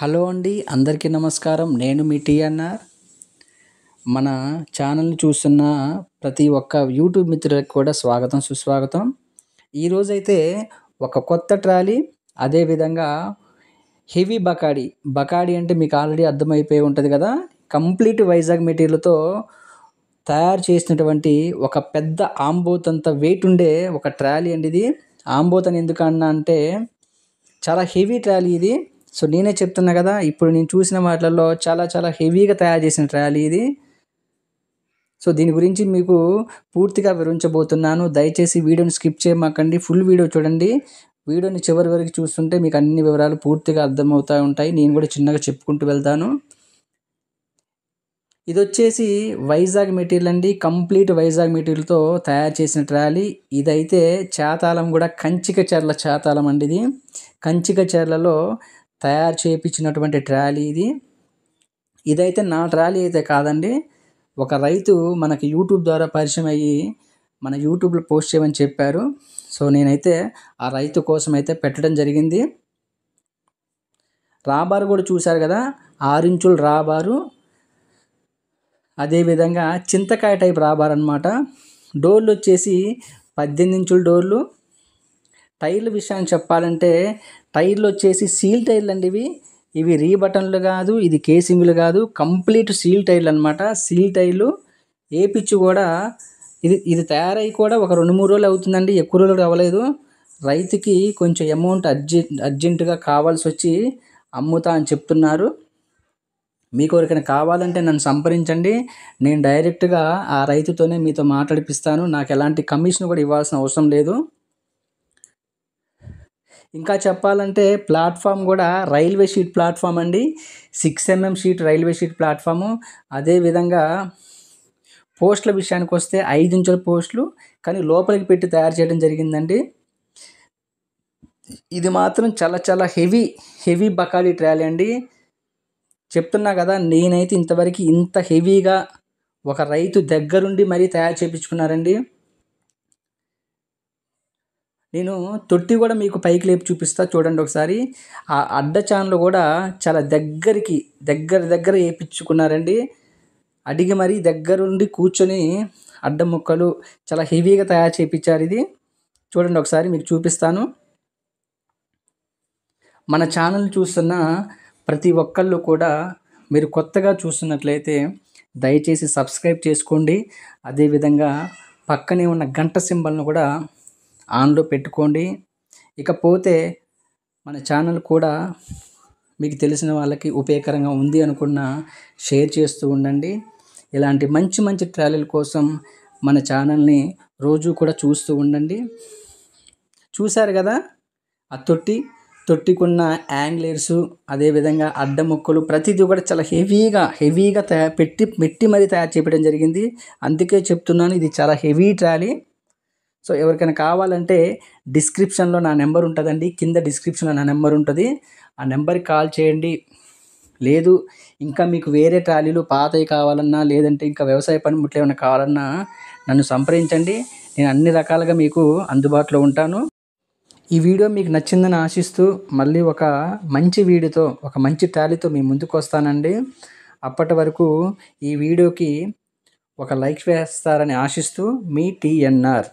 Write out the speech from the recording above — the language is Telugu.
హలో అండి, అందరికీ నమస్కారం. నేను మీ టీఎన్ఆర్. మన ఛానల్ని చూస్తున్న ప్రతి ఒక్క యూట్యూబ్ మిత్రులకు కూడా స్వాగతం, సుస్వాగతం. ఈరోజైతే ఒక కొత్త ట్రాలీ, అదేవిధంగా హెవీ బకాడీ. బకాడీ అంటే మీకు ఆల్రెడీ అర్థమైపోయి ఉంటుంది కదా. కంప్లీట్ వైజాగ్ మెటీరియల్తో తయారు చేసినటువంటి ఒక పెద్ద ఆంబోత్ అంత వెయిట్ ఉండే ఒక ట్రాలీ అండి ఇది. ఆంబోత్ అని ఎందుకన్నా అంటే చాలా హెవీ ట్రాలీ ఇది. సో నేనే చెప్తున్నా కదా, ఇప్పుడు నేను చూసిన వాటిల్లో చాలా హెవీగా తయారు చేసిన ట్రాలీ ఇది. సో దీని గురించి మీకు పూర్తిగా వివరించబోతున్నాను. దయచేసి వీడియోని స్కిప్ చేయమాకండి, ఫుల్ వీడియో చూడండి. వీడియోని చివరి వరకు చూస్తుంటే మీకు అన్ని వివరాలు పూర్తిగా అర్థమవుతూ ఉంటాయి. నేను కూడా చిన్నగా చెప్పుకుంటూ వెళ్తాను. ఇది వచ్చేసి వైజాగ్ మెటీరియల్ అండి, కంప్లీట్ వైజాగ్ మెటీరియల్తో తయారు చేసిన ట్రాలీ. ఇదైతే చేతాళం కూడా కంచికచర్ల చేతాళం అండి. ఇది కంచికచర్లలో తయారు చేయించినటువంటి ట్రాలీ ఇది. ఇదైతే నా ట్రాలీ అయితే కాదండి, ఒక రైతు మనకి యూట్యూబ్ ద్వారా పరిచయం అయ్యి మన యూట్యూబ్లో పోస్ట్ చేయమని చెప్పారు. సో నేనైతే ఆ రైతు కోసం అయితే పెట్టడం జరిగింది. రాబారు కూడా చూశారు కదా, 6 ఇంచుల రాబారు, అదేవిధంగా చింతకాయ టైప్ రాబార్ అనమాట. డోర్లు వచ్చేసి 18 ఇంచుల డోర్లు. టైర్ల విషయాన్ని చెప్పాలంటే టైర్లు వచ్చేసి సీల్ టైర్లు అండి. ఇవి రీ బటన్లు కాదు, ఇది కేసింగ్లు కాదు, కంప్లీట్ సీల్ టైర్లు అనమాట. సీల్ టైర్లు ఏపిచ్చి కూడా ఇది తయారై కూడా ఒక 2-3 రోజులు అవుతుందండి, ఎక్కువ రోజులు అవ్వలేదు. రైతుకి కొంచెం అమౌంట్ అర్జెంటుగా కావాల్సి వచ్చి అమ్ముతా అని చెప్తున్నారు. మీకు ఎవరికైనా కావాలంటే నన్ను సంప్రదించండి, నేను డైరెక్ట్గా ఆ రైతుతోనే మీతో మాట్లాడిపిస్తాను. నాకు ఎలాంటి కమిషన్ కూడా ఇవ్వాల్సిన అవసరం లేదు. ఇంకా చెప్పాలంటే ప్లాట్ఫామ్ కూడా రైల్వే షీట్ ప్లాట్ఫామ్ అండి, 6 mm sheet railway sheet platform. అదేవిధంగా పోస్టుల విషయానికి వస్తే 5 ఇంచుల పోస్టులు, కానీ లోపలికి పెట్టి తయారు చేయడం జరిగిందండి. ఇది మాత్రం చాలా హెవీ బకాడీ ట్రాలీ అండి. చెప్తున్నా కదా, నేనైతే ఇంతవరకు ఇంత హెవీగా ఒక రైతు దగ్గరుండి మరీ తయారు చేయించుకున్నారండి. నేను తొట్టి కూడా మీకు పైకి లేపి చూపిస్తా చూడండి ఒకసారి. ఆ అడ్డ ఛానల్ కూడా చాలా దగ్గర వేయించుకున్నారండి. అడిగి మరీ దగ్గరుండి కూర్చొని అడ్డ ముక్కలు చాలా హెవీగా తయారు చేయించారు. ఇది చూడండి ఒకసారి మీకు చూపిస్తాను. మన ఛానల్ చూస్తున్న ప్రతి ఒక్కళ్ళు కూడా మీరు కొత్తగా చూస్తున్నట్లయితే దయచేసి సబ్స్క్రైబ్ చేసుకోండి. అదేవిధంగా పక్కనే ఉన్న గంట సింబల్ను కూడా ఆన్లో పెట్టుకోండి. ఇకపోతే మన ఛానల్ కూడా మీకు తెలిసిన వాళ్ళకి ఉపయోగకరంగా ఉంది అనుకున్న షేర్ చేస్తూ ఉండండి. ఇలాంటి మంచి ట్రాలీల కోసం మన ఛానల్ని రోజు కూడా చూస్తూ ఉండండి. చూశారు కదా, ఆ తొట్టికున్న యాంగ్లర్సు, అదేవిధంగా అడ్డ ముక్కలు ప్రతిదీ కూడా చాలా హెవీగా పెట్టి మరీ తయారు చేయడం జరిగింది. అందుకే చెప్తున్నాను, ఇది చాలా హెవీ ట్రాలీ. సో ఎవరికైనా కావాలంటే డిస్క్రిప్షన్లో నా నెంబర్ ఉంటుందండి, కింద డిస్క్రిప్షన్లో నా నెంబర్ ఉంటుంది. ఆ నెంబర్కి కాల్ చేయండి. లేదు ఇంకా మీకు వేరే ట్రాలీలు పాతవి కావాలన్నా, లేదంటే ఇంకా వ్యవసాయ పనిముట్లు ఏమైనా కావాలన్నా నన్ను సంప్రదించండి. నేను అన్ని రకాలుగా మీకు అందుబాటులో ఉంటాను. ఈ వీడియో మీకు నచ్చిందని ఆశిస్తూ మళ్ళీ ఒక మంచి వీడియోతో, ఒక మంచి ట్రాలీతో మీ ముందుకు వస్తానండి. అప్పటి వరకు ఈ వీడియోకి ఒక లైక్ వేస్తారని ఆశిస్తూ మీ టీఎన్ఆర్.